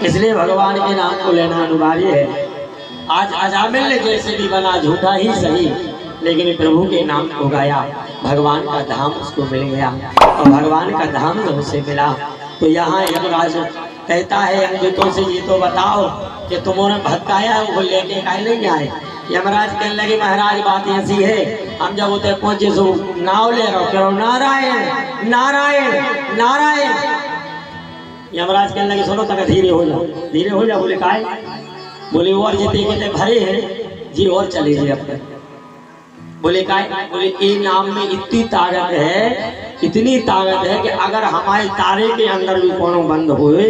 इसलिए भगवान के नाम को लेना अनिवार्य है। आज अजामिल ने जैसे भी बना झूठा ही सही, लेकिन प्रभु के नाम को गाया, भगवान का धाम उसको मिल गया। और भगवान का धाम जब उसे मिला तो यहाँ यमराज कहता है अंबितों से ये तो बताओ कि तुमने भटकाया वो लेके काहे नहीं आए। यमराज कहने लगे महाराज बात ऐसी है, हम जब उतरे पहुंचे सो नाव ले रहो करो नारायण नारायण नारायण। यमराज कहने लगे सुनो तक धीरे हो जाओ, धीरे हो जाओ। बोले काहे? बोले और ये देखे भरे हैं जी और चले जी अब तक। बोले काहे? बोले ये नाम में इतनी ताकत है, इतनी ताकत है कि अगर हमारे तारे के अंदर भी कोनो बंद हुए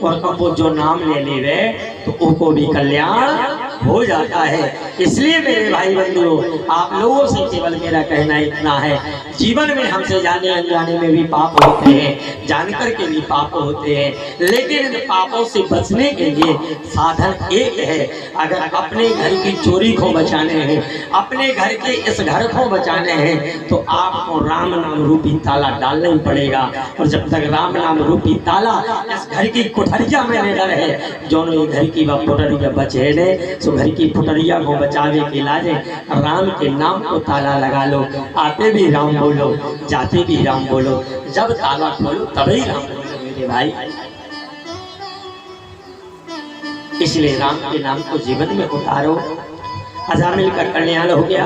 और कब जो नाम ले ले तो उनको भी कल्याण हो जाता है। इसलिए मेरे भाई बंधुओं, आप लोगों से केवल मेरा कहना इतना है, जीवन में हमसे जाने अनजाने में भी पाप होते हैं, जानकर के भी पाप होते हैं, लेकिन इन पापों से बचने के लिए साधन एक है। अगर अपने घर की चोरी को बचाने हैं, अपने घर के इस घर को बचाने हैं, तो आपको राम नाम रूपी ताला डालना ही पड़ेगा। और जब तक राम नाम रूपी ताला इस घर की कोठरिया में न रहे, जो घर की वह कोठरिया बचे ने, तो घर की कोठरिया को बचावे के लाजे राम के नाम को ताला लगा लो। आते भी राम बोलो, जाते भी राम बोलो, जब ताला खोलो तभी राम बोलो मेरे भाई। इसलिए राम के नाम को जीवन में उतारो। अजामिल का कल्याण हो गया।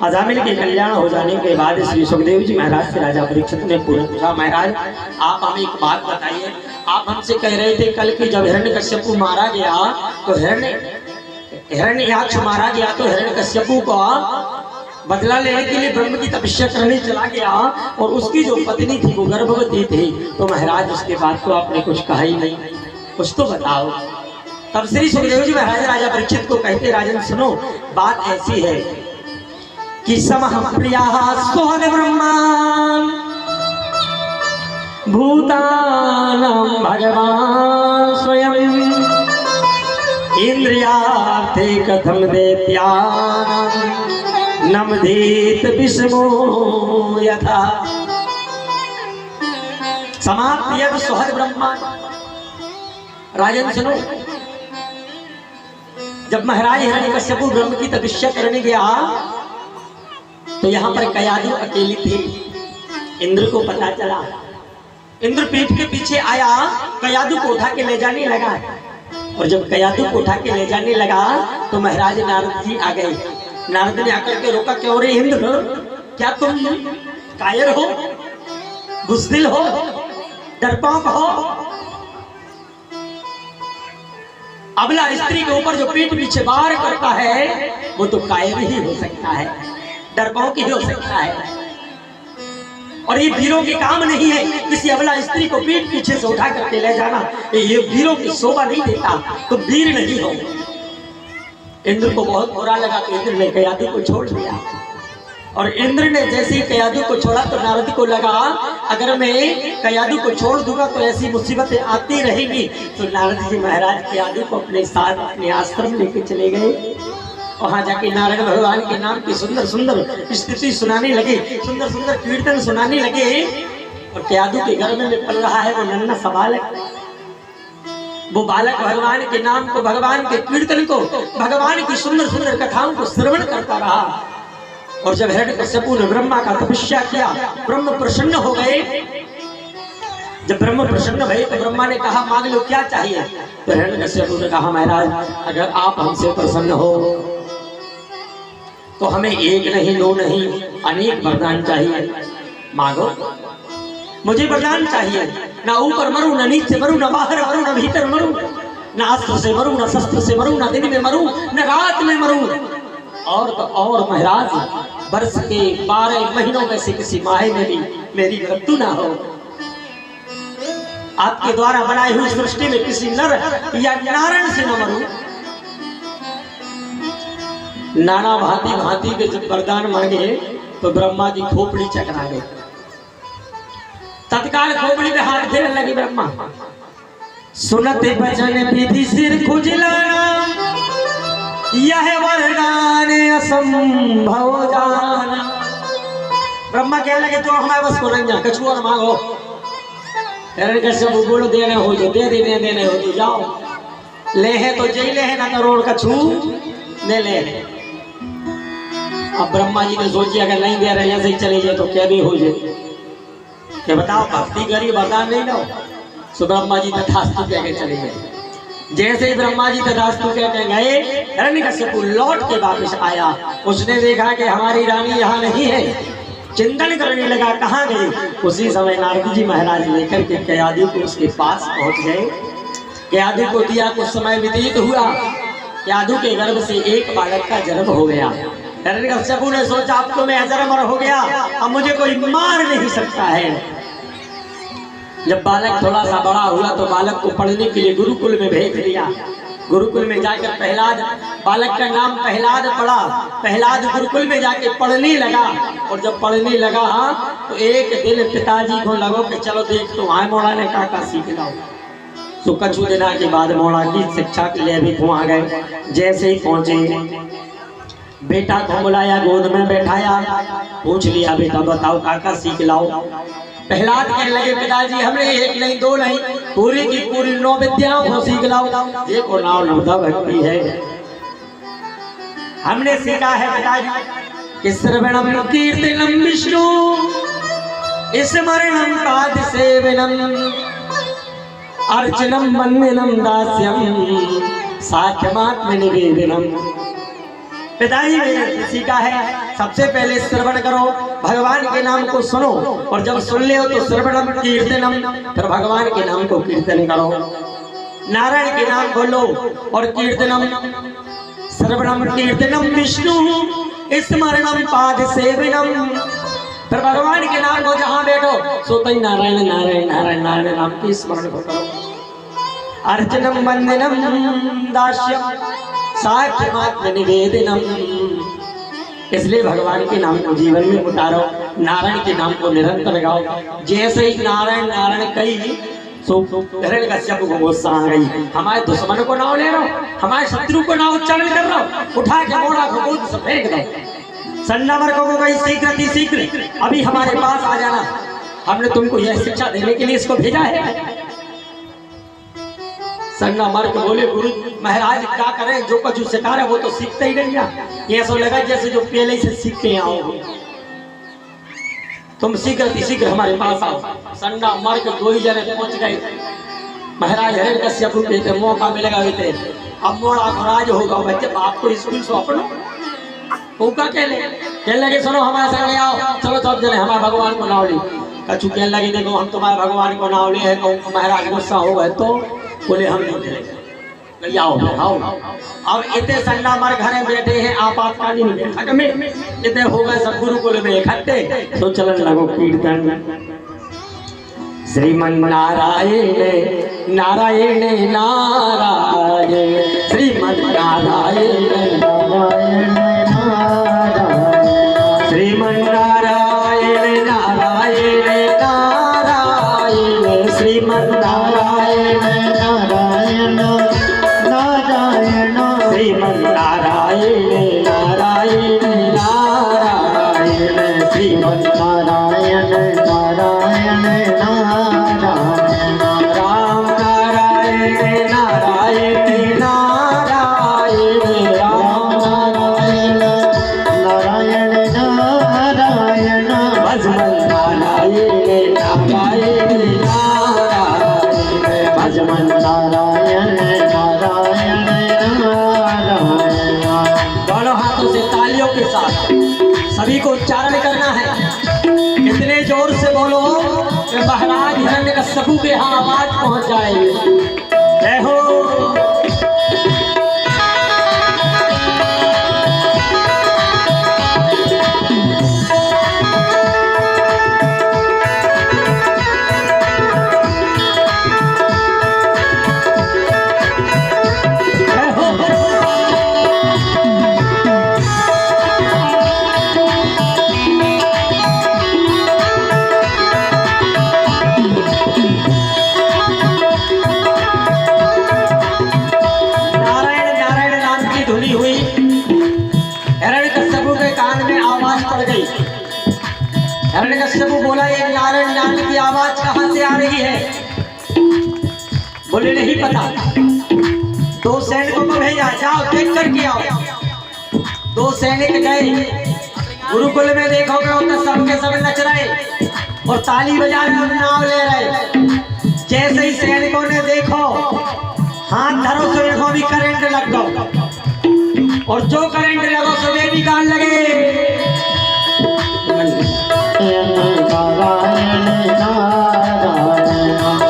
अजामिल के कल्याण हो जाने के बाद श्री सुखदेव जी महाराज से राजा परीक्षित ने पूछा महाराज आप हमें एक बात बताइए, आप हमसे कह रहे थे कल की जब हिरण्यकश्यपु मारा गया तो हिरण्याक्ष मारा गया तो हिरण्यकश्यपु को बदला लेने के लिए ब्रह्म की तपस्या करने चला गया और उसकी जो पत्नी थी वो गर्भवती थी। तो महाराज उसके बाद तो आपने कुछ कहा ही नहीं, कुछ तो बताओ। तब श्री सुखदेव जी महाराज राजा परीक्षित को कहते राजन सुनो बात ऐसी है कि समः प्रियाः सोहन ब्रह्मान् भूतानां भगवान् स्वयं इंद्रियार्थे कथम दैत्यानां नमधीत विष्णु यथा समाप्यत सोहन ब्रह्मा। राजन सुनो, जब महाराज हिरण्यकश्यपु ब्रह्म की तपस्या करने गया तो यहाँ पर कयादु अकेली थी। इंद्र को पता चला, इंद्र पीठ के पीछे आया, कयादु को उठा के ले जाने लगा। और जब कयादु को उठा के ले जाने लगा तो महाराज नारद जी आ गए। नारद ने आकर के रोका, क्यों रे इंद्र, क्या तुम कायर हो, बुज़दिल हो, डरपोक हो? अबला स्त्री के ऊपर जो पीठ पीछे वार करता है वो तो कायर ही हो सकता है, डरपोक ही हो सकता है। और ये वीरों के काम नहीं है किसी अबला स्त्री को पीठ पीछे से उठा करके ले जाना, ये वीरों की शोभा नहीं देता, तो वीर नहीं हो। इंद्र को बहुत बुरा लगा तो इंद्र ने कयादु को छोड़ दिया। और इंद्र ने जैसे ही कयादु को छोड़ा तो नारद को लगा अगर मैं कयादु को छोड़ दूंगा तो ऐसी मुसीबतें आती रहेंगी। तो नारद जी महाराज कयादु को अपने साथ अपने आश्रम लेके चले गए। वहां जाके नारायण भगवान के नाम की सुंदर सुंदर स्तुति सुनाने लगे, सुंदर सुंदर कीर्तन सुनाने लगे। और कयादु के घर में पल रहा है वो नन्हा सा बालक, वो बालक भगवान के नाम को, भगवान के कीर्तन को, भगवान की सुंदर सुंदर कथाओं को श्रवण करता रहा। और जब हिरण्यकश्यपु ने ब्रह्मा का तपस्या किया, ब्रह्म प्रसन्न हो गए। जब ब्रह्म प्रसन्न भये तो ब्रह्मा ने कहा मांग लो क्या चाहिए। तो हिरण्यकश्यपु ने कहा महाराज अगर आप हमसे प्रसन्न हो तो हमें एक नहीं दो नहीं अनेक वरदान चाहिए, मांगो। मुझे वरदान चाहिए, ना ऊपर मरूं, ना नीचे मरूं, ना बाहर मरूं, ना भीतर मरूं, ना अस्त्र से मरूं, ना शस्त्र से मरूं, ना दिन में मरूं, ना रात में मरूं। और तो और महाराज वर्ष के 12 महीनों में से किसी माह में भी मेरी मृत्यु ना हो। आपके द्वारा बनाई हुई सृष्टि में किसी नर या नारायण से न मरूं। नाना भांति भांति के जब वरदान मांगे तो ब्रह्मा की खोपड़ी चकरा गई। तत्काल खोपड़ी में हाथ फेरने लगी ब्रह्मा। सुनते भजन विधि सिर खुजलाना, यह वरदान असंभव जाना। ब्रह्मा कहने लगे तो हमारे बस को नहीं जा, कछुआ मांगो। हिरण्यकश्यप बोलो देने हो जो दे देने हो तो जाओ। ले है तो जई ले है ना तो रोड का छू ले ले है। अब ब्रह्मा जी ने सोची अगर नहीं दे रहे ऐसे ही चले जाए तो क्या भी हो जाए, क्या बताओ भक्ति करी वरदान नहीं लो। सो ब्रह्मा जी तथास्तु कह के चले गए। जैसे ही ब्रह्मा जी तथास्तु कह के गए, हिरण्यकश्यप लौट के वापस आया। उसने देखा कि हमारी रानी यहाँ नहीं है, चिंतन करने लगा कहाँ गई। उसी समय नारद जी महाराज लेकर के कयादु को उसके पास पहुंच गए। कयादु को दिया, कुछ समय व्यतीत हुआ, कयादु के गर्भ से एक बालक का जन्म हो गया। हिरण्यकश्यप ने सोचा अब तो मैं अजरमर हो गया, अब मुझे कोई मार नहीं सकता है। जब बालक थोड़ा सा बड़ा हुआ तो बालक को पढ़ने के लिए गुरुकुल में भेज दिया। गुरुकुल में जाकर प्रहलाद, बालक का नाम प्रहलाद पड़ा। प्रहलाद गुरुकुल में जाके पढ़ने लगा, और जब पढ़ने लगा तो एक दिन पिताजी को लगो कि चलो देख तो वहां मोड़ा ने का सीख लाओ। तो कुछ दिनों के बाद मोड़ा की शिक्षा के लिए भी वहां गए। जैसे ही पहुंचे बेटा को बुलाया, गोद में बैठाया, पूछ लिया बेटा बताओ काका सीख लाओ। प्रहलाद कहने लगे पिताजी हमने एक नहीं दो नहीं पूरी की पूरी 9 विद्याओं को सीख लाओ। देखो नाम नवधा भक्ति है, हमने सीखा है पिताजी कि श्रवणम कीर्तनम विष्णु स्मरणम पाद सेवनम अर्चनम वंदनम दास्यम साख्यमात्म निवेदनम। पिताजी ने सीखा है सबसे पहले श्रवण करो, भगवान के नाम को सुनो, और जब सुन ले तो श्रवणम कीर्तनम, फिर भगवान के नाम को कीर्तन करो। नारायण के नाम बोलो और कीर्तनम, श्रवणम कीर्तनम विष्णु स्मरणम पाद सेवनम। फिर भगवान के नाम को जहां बैठो सोते ही नारायण नारायण नारायण नारायण नाम की स्मरण करो। अर्चनम वंदनम दास्यम साख्यमात्म निवेदनम। इसलिए भगवान के नाम को जीवन में उतारो, नारायण के नाम को निरंतर गाओ। जैसे ही नारायण नारायण कही सो हिरण्यकश्यप को गुस्सा आ गई। हमारे दुश्मन को नाम ले रहा हो, हमारे शत्रु को नाम उच्चारण कर रहा हो, उठा के मोड़ा को गोद से फेंक दो। सन्नामर को गई शीघ्र अभी हमारे पास आ जाना, हमने तुमको यह शिक्षा देने के लिए इसको भेजा है। सन्ना मर के बोले गुरु महाराज क्या करें, जो कुछ सिखा रहे वो तो सीखते ही नहीं है। ये ऐसा लगा जैसे जो पहले से सीख के आओ, तुम शीघ्र हमारे पास आओ। सन्ना मर के 2 ही जने पहुंच गए। महाराज हिरण्यकश्यप के मौका मिलेगा हुए, अब मोड़ा राज होगा बच्चे बाप को स्कूल से अपनो का कहने लगे सुनो हमारे संग आओ, चलो सब जने हमारे भगवान को नाव ली। कछु कहने लगे देखो हम तुम्हारे भगवान को नाव लिए तो महाराज गुस्सा हो गए, तो बोले हम नहीं चलेंगे, आओ। अब इतने सन्ना मर घरे बैठे हैं आपातकालीन बैठक में, इतने हो गए सब गुरुकुल में इकट्ठे, तो चलन लगो कीर्तन। श्रीमन नारायण नारायण नारायण, श्रीमन नारायण नारायण नारायण, श्रीमन नारायण नारायण नारायण, श्रीमन नारायण नारायण नारायण, श्रीमन नारायण नारायण नारायण, श्रीमन नारायण नारायण नारायण, राम नारायण नारायण नारायण, राम नारायण नारायण नारायण, भजमन नारायण नारायण नारायण, भजमन नारायण नारायण नारायण। दोनों हाथों से तालियों के साथ सभी को उच्चारण करना है। इतने जोर से बोलो कि महाराज हिरण्यकश्यप के यहाँ आवाज पहुंच जाएगी। जय हो। हिरण्यकश्यप बोला ये नारायण नारायण की आवाज कहां से आ रही है? बोले नहीं पता। 2 सैनिक गए गुरुकुल में, देखोगे तो सबके सब नच रहे और ताली बजा नाम ले रहे। जैसे ही सैनिकों ने देखो हाथ धरो तो देखो भी करंट लग गो, और जो करंट लगो सो वे भी गान लगे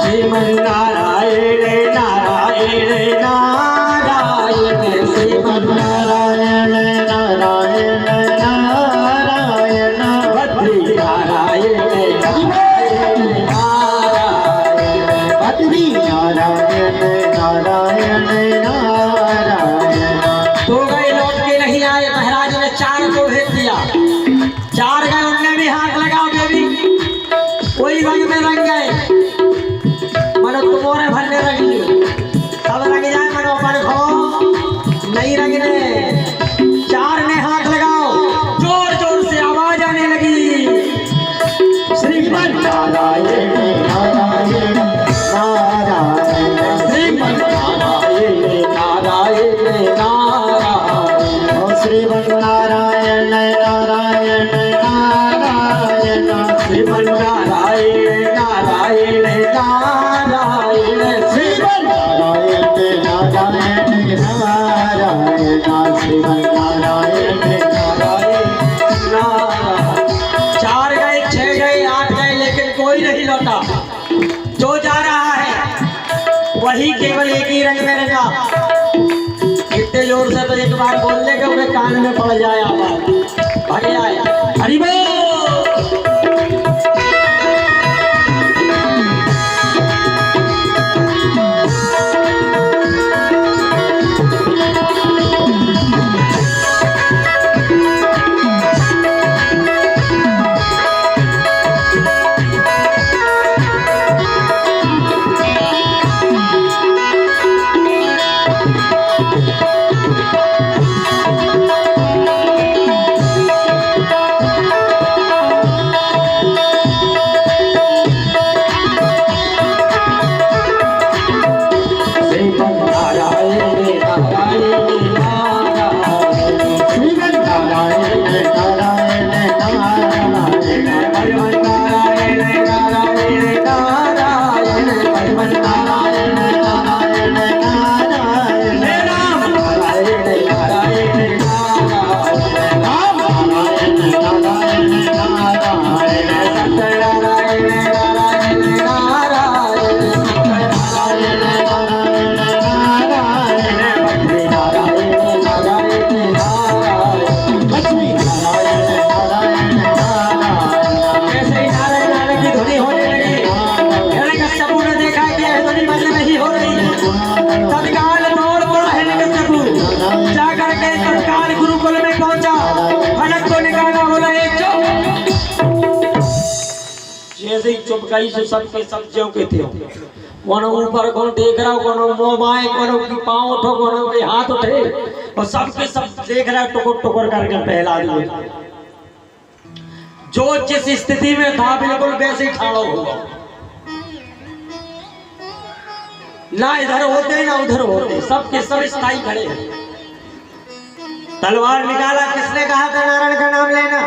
श्रीमन नारायण नारायण नारायण श्रीमन नारायण नारायण नारायण बद्री नारायण नारायण बद्री नारायण नारायण नारायण। तो गए लौट के नहीं आए, महाराज ने 4 को भेज दिया। 4 गए, उनने भी हाथ लगाओ बेबी, कोई रंग में रंग गए, मनो तुम्हारे भरने रंगी सब रंग जाए, मनो पर खो नहीं रंगने। 4 ने हाथ लगाओ, जोर जोर से आवाज आने लगी श्रीमन नारायण नारायण नारायण श्रीमन नारायण नारायण नारायण श्रीमन नारायण नारायण नारायण श्रीमन नारायण नारायण नारायण श्रीमन नारायण नारायण नारायण श्रीमन नारायण नारायण नारायण। 4 गए, 6 गए, 8 गए, लेकिन कोई नहीं लौटा। जो जा रहा है वही केवल एक ही रंग में रंगा। इतने जोर से तो एक बार बोल लेगा उन्हें कान में पड़ जाए आवाज, भाग जाए हरि बोल। चुपकाई से सबके सब ज्यों के थे, कोनो ऊपर कौन देख रहा हो, कोनो मोबाइल, कोनो की पाँव उठो, कोनो के हाथ उठे, और सबके सब देख रहा है टुकुर टुकुर करके पहला दिए। जो जिस स्थिति में था बिल्कुल वैसे ठाड़ो हुआ, ना इधर होते ना उधर होते, सबके सब स्थायी खड़े हैं। तलवार निकाला, किसने कहा था नारायण का नाम लेना?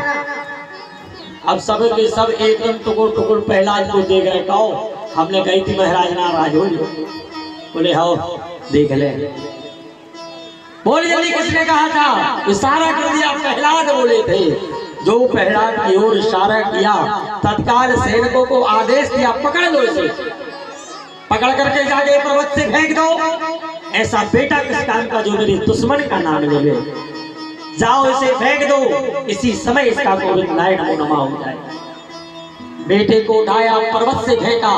अब सब के सब एकदम टुकुर टुकुर प्रहलाद को देख रहे, कहो हमने कही थी महाराज नाराज हो, बोले हाँ देख ले, बोले जल्दी किसने कहा था? इशारा कर दिया, प्रहलाद बोले थे। जो प्रहलाद की ओर इशारा किया, तत्काल सैनिकों को आदेश दिया, पकड़ लो इसे, पकड़ करके जाके पर्वत से फेंक दो। ऐसा बेटा किस काम का जो मेरे दुश्मन का नाम ले, जाओ इसे फेंक दो, इसी समय इसका गोविंद नारायण नमा हो जाए। बेटे को उठाया, पर्वत से फेंका,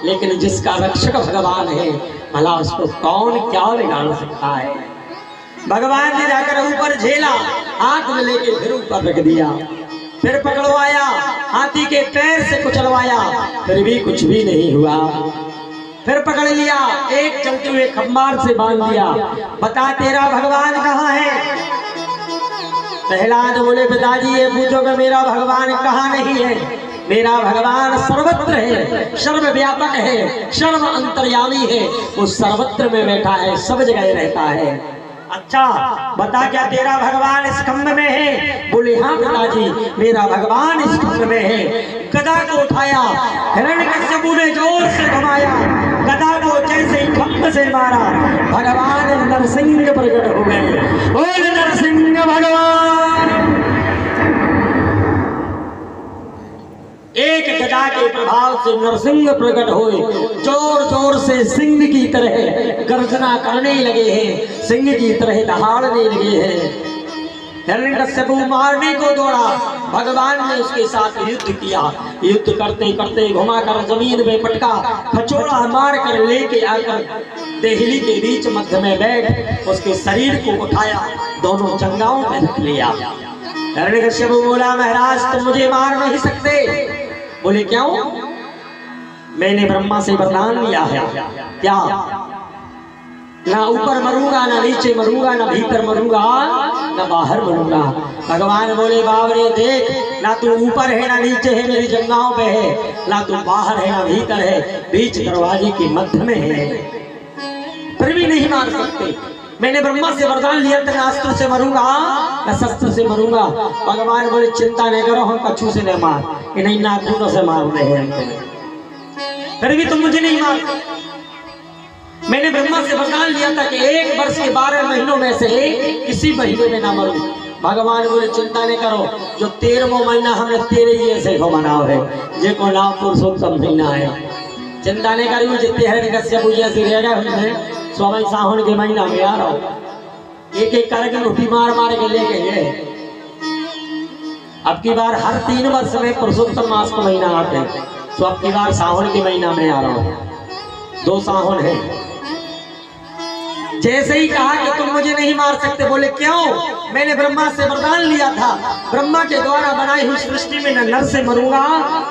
लेकिन जिसका रक्षक भगवान है, भला उसको कौन क्या बिगाड़ सकता है। भगवान ने जाकर ऊपर झेला, हाथ में लेके फिर ऊपर रख दिया, फिर पकड़वाया, हाथी के पैर से कुचलवाया, फिर भी कुछ भी नहीं हुआ। फिर पकड़ लिया, एक चलते हुए खम्बार से बांध दिया। बता तेरा भगवान कहाँ है? प्रहलाद बोले पिताजी ये पूछोगे मेरा भगवान कहाँ नहीं है? मेरा भगवान सर्वत्र है, सर्वव्यापक है, सर्व अंतर्यामी है, वो सर्वत्र में बैठा है, सब जगह रहता है। अच्छा बता क्या तेरा भगवान इस खम्भ में है? बोले हाँ पिताजी मेरा भगवान इस खम्भ में है। गदा को उठाया, हिरण्यकश्यपु ने जोर से घुमाया, गदा को जैसे ही खम्भ से मारा, भगवान नरसिंह प्रकट हो गए। बोल नरसिंह भगवान। एक गदा के प्रभाव से नरसिंह प्रकट हुए, जोर जोर से सिंह की तरह गर्जना करने लगे हैं, सिंह की तरह दहाड़ने लगे हैं। हिरण्यकश्यपु मारने को दौड़ा, भगवान ने उसके साथ युद्ध किया। युद्ध करते करते घुमाकर जमीन में पटका, खचोड़ा मार कर लेके आकर देहली के बीच मध्य में बैठ उसके शरीर को उठाया, दोनों चंगाओं में रख लिया। हिरण्यकश्यपु बोला महाराज तुम मुझे मार नहीं सकते। बोले क्यों? मैंने ब्रह्मा से वरदान लिया है। क्या? ना ऊपर मरूंगा, ना नीचे मरूंगा, ना भीतर मरूंगा, ना बाहर मरूंगा। भगवान बोले बाबरे देख, ना तू ऊपर है ना नीचे है, मेरी जंगाओं पे है, ना तू बाहर है ना भीतर है, बीच दरवाजे के मध्य में है, फिर भी नहीं मार सकते। मैंने ब्रह्मा से वरदान लिया था, ना अस्त्र से मरूंगा ना शस्त्र से मरूंगा। भगवान बोले चिंता नहीं करो, हम कछू से नहीं मार, नहीं नाखूनों से मारते हैं, फिर भी तुम मुझे नहीं मार। मैंने ब्रह्मा से वरदान लिया था कि 1 वर्ष के 12 महीनों में से किसी महीने में ना मरूं। भगवान बोले चिंता नहीं करो, जो 13वां महीना हमने तेरे ही ऐसे को मनाओ है, जे को नाम पुरुषोत्तम महीना है। चिंता नहीं करियो, जितने हिरण्यकश्यपु जैसे रहेगा उसमें स्वामी सावन के महीना में आ रहा हूं, एक एक करके रोटी मार मार के लेके गए। अब की बार हर 3 वर्ष में पुरुषोत्तम मास का महीना आते हैं, तो अब की बार सावन के महीना में आ रहा हूं, 2 सावन है। जैसे ही कहा कि तुम मुझे नहीं मार सकते, बोले क्यों? मैंने ब्रह्मा से वरदान लिया था, ब्रह्मा के द्वारा बनाई हुई सृष्टि में न नर से मरूंगा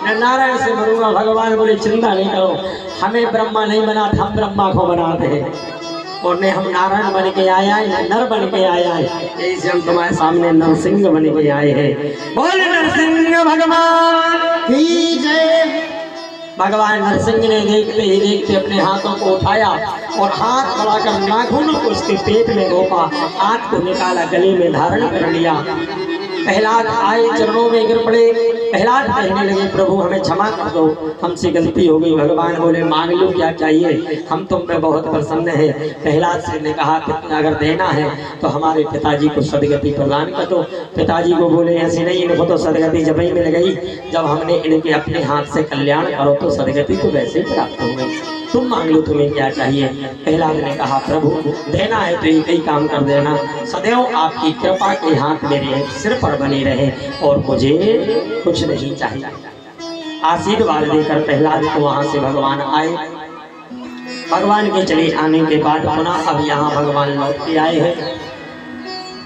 न नारायण से मरूंगा। भगवान बोले चिंता नहीं करो, हमें ब्रह्मा नहीं बना था, हम ब्रह्मा को बनाते हैं, और ने हम नारायण बन के आया है, नर बन के आया है, यही से हम तुम्हारे सामने नरसिंह बन के आए हैं। बोले नरसिंह भगवान की जय। भगवान नरसिंह ने देखते ही देखते अपने हाथों को उठाया और हाथ बढ़ाकर नाखूनों को उसके पेट में रोपा, हाथ को निकाला, गले में धारण कर लिया। प्रहलाद आए, चरणों में गिर पड़े। प्रहलाद कहने लगे प्रभु हमें क्षमा कर दो, हमसे गलती हो गई। भगवान बोले मांग लो क्या चाहिए, हम तुम पे बहुत प्रसन्न है। प्रहलाद से ने कहा कितना अगर देना है तो हमारे पिताजी को सदगति प्रदान कर दो। पिताजी को बोले ऐसे नहीं, इनको तो सदगति जब ही मिल गई जब हमने इनके अपने हाथ से कल्याण करो, तो सदगति तो वैसे ही प्राप्त हो गई, तुम मांग लो तुम्हें क्या चाहिए। प्रहलाद ने कहा प्रभु देना है तो एक ही काम कर देना, सदैव आपकी कृपा के हाथ मेरे सिर पर बने रहे और मुझे कुछ नहीं चाहिए। आशीर्वाद देकर प्रहलाद को वहां से भगवान आए। भगवान के चले आने के बाद पुनः अब यहाँ भगवान लौट के आए हैं,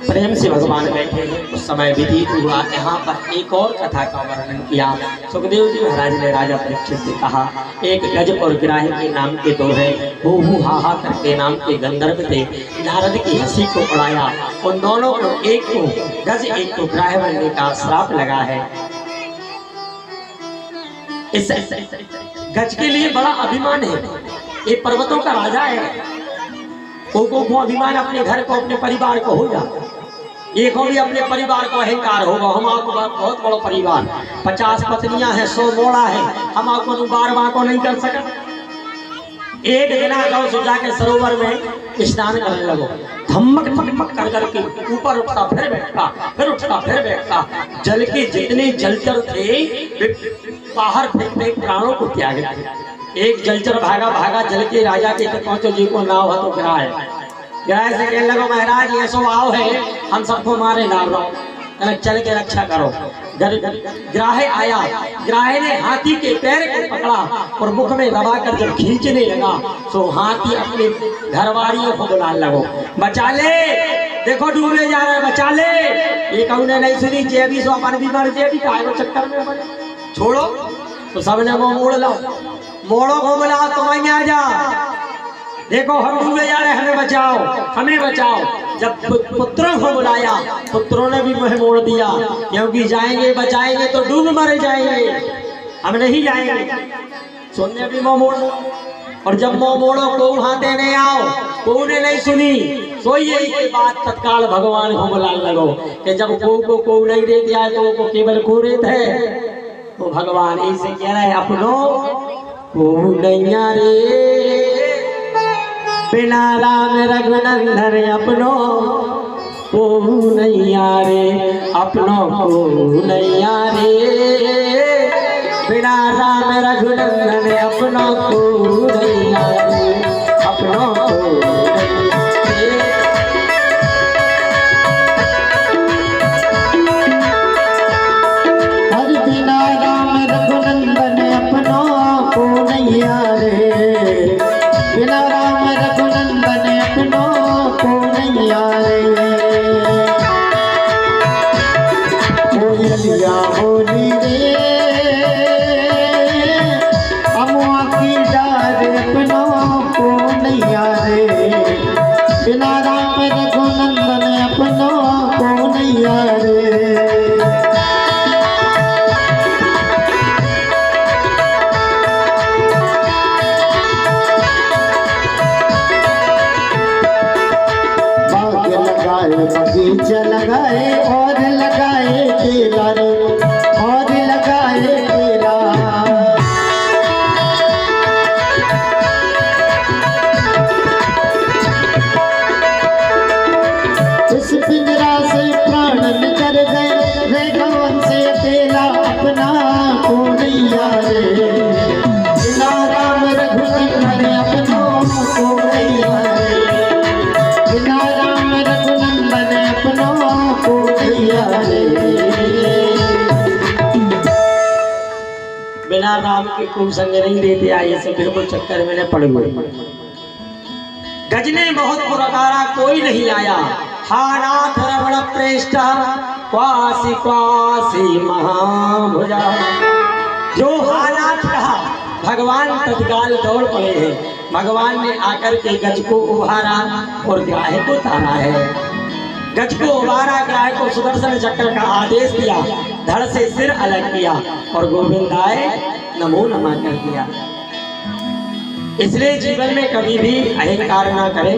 प्रेम से भगवान बैठे हैं। उस समय व्यतीत हुआ, यहाँ पर एक और कथा का वर्णन किया। सुखदेव जी महाराज ने राजा परीक्षित से कहा एक गज और गिराह के नाम के 2 हैं, हु हा हा करके नाम के गंधर्व थे, नारद की हंसी को उड़ाया, उन दोनों को एक को गज एक को गिराह बनने का श्राप लगा है। इस गज के लिए बड़ा अभिमान है, ये पर्वतों का राजा है, को अभिमान अपने घर को अपने परिवार को हो जाता, एक हो भी अपने परिवार को अहंकार होगा, हम आपको बहुत बड़ा परिवार, 50 पत्नियां हैं, 100 मोड़ा है, हम आपको बार को नहीं कर सका। एक दिन गौ से जाके सरोवर में स्नान करने लगो, धमक धमक कर करके ऊपर उठता फिर बैठता, फिर उठता फिर बैठता, जल के जितने जलचर थे बाहर फेंकते प्राणों को त्याग। एक जलचर भागा भागा जल के राजा के तक पहुंचो, जी को नाव है तो गिराए गिराए से कहने लगो महाराज ये सो आओ है, हम सबको मारे डाल रहा, चल के रक्षा करो। ग्राहे आया, ग्राहे ने हाथी के पैर को पकड़ा और मुख में दबाकर जब खींचने लगा तो हाथी अपने घरवालियों को बुला लगो, बचा ले, देखो डूबने जा रहा है, बचा ले। ये कहूँ नहीं सुनी, जेबी सो अपन भी मर जेबी का चक्कर में पड़े, छोड़ो तो सबने वो मोड़ लो, मोड़ो को बोला तुम आ जा, देखो हम डूबे जा रहे, हमें बचाओ, हमें बचाओ। जब पुत्रों को बुलाया, पुत्रों ने भी मुँह मोड़ दिया, क्योंकि जाएंगे बचाएंगे तो डूब मर जाएंगे, हम नहीं जाएंगे। सोने भी मुँह मोड़, और जब मुँह मोड़ो को वहां देने आओ कोने नहीं सुनी। तो यही की बात तत्काल भगवान को बुलाने लगो कि जब को नहीं दे दिया तो को केवल को रेत है। तो भगवान ऐसे कह रहे अपनो को नैया रे बिना राम रघुनंदन अपनो को नैया रे अपनो को नैया रे बिना राम रघुनंदन अपनो को नैया रे अपनो को बिना राम रघुनंदन अपनो को नैया रे बिना राम रघुनंदन अपनो को नैया रे कोयलिया बोली रे अमुआ की डार अपनो को नैया रे बिना राम रघुनंदन अपनो को नैया रे बगीचा लगाए और लगाए केला रे और लगाए केला इस पिंजरा से प्राण निकल गए रे गवन से अकेला अपना को नैया रे बिना राम रघुनंदन अपनो को नैया रे बिना राम रघुनंदन अपनो को नैया रे बिना राम के को संग नहीं देते आए से बिल्कुल चक्कर में न पड़ गए। गजने बहुत पुरकारा कोई नहीं आया। हानाथ रमण प्रेष्ठ क्वासी क्वासी महाभुजा। जो हानाथ कहा भगवान तत्काल दौड़ पड़े हैं। भगवान ने आकर के गज को उभारा और ग्राह को तारा है। गज को उभारा, ग्राह को सुदर्शन चक्र का आदेश दिया, धड़ से सिर अलग किया और गोविंदाय नमो नमः कर दिया। इसलिए जीवन में कभी भी अहंकार ना करें।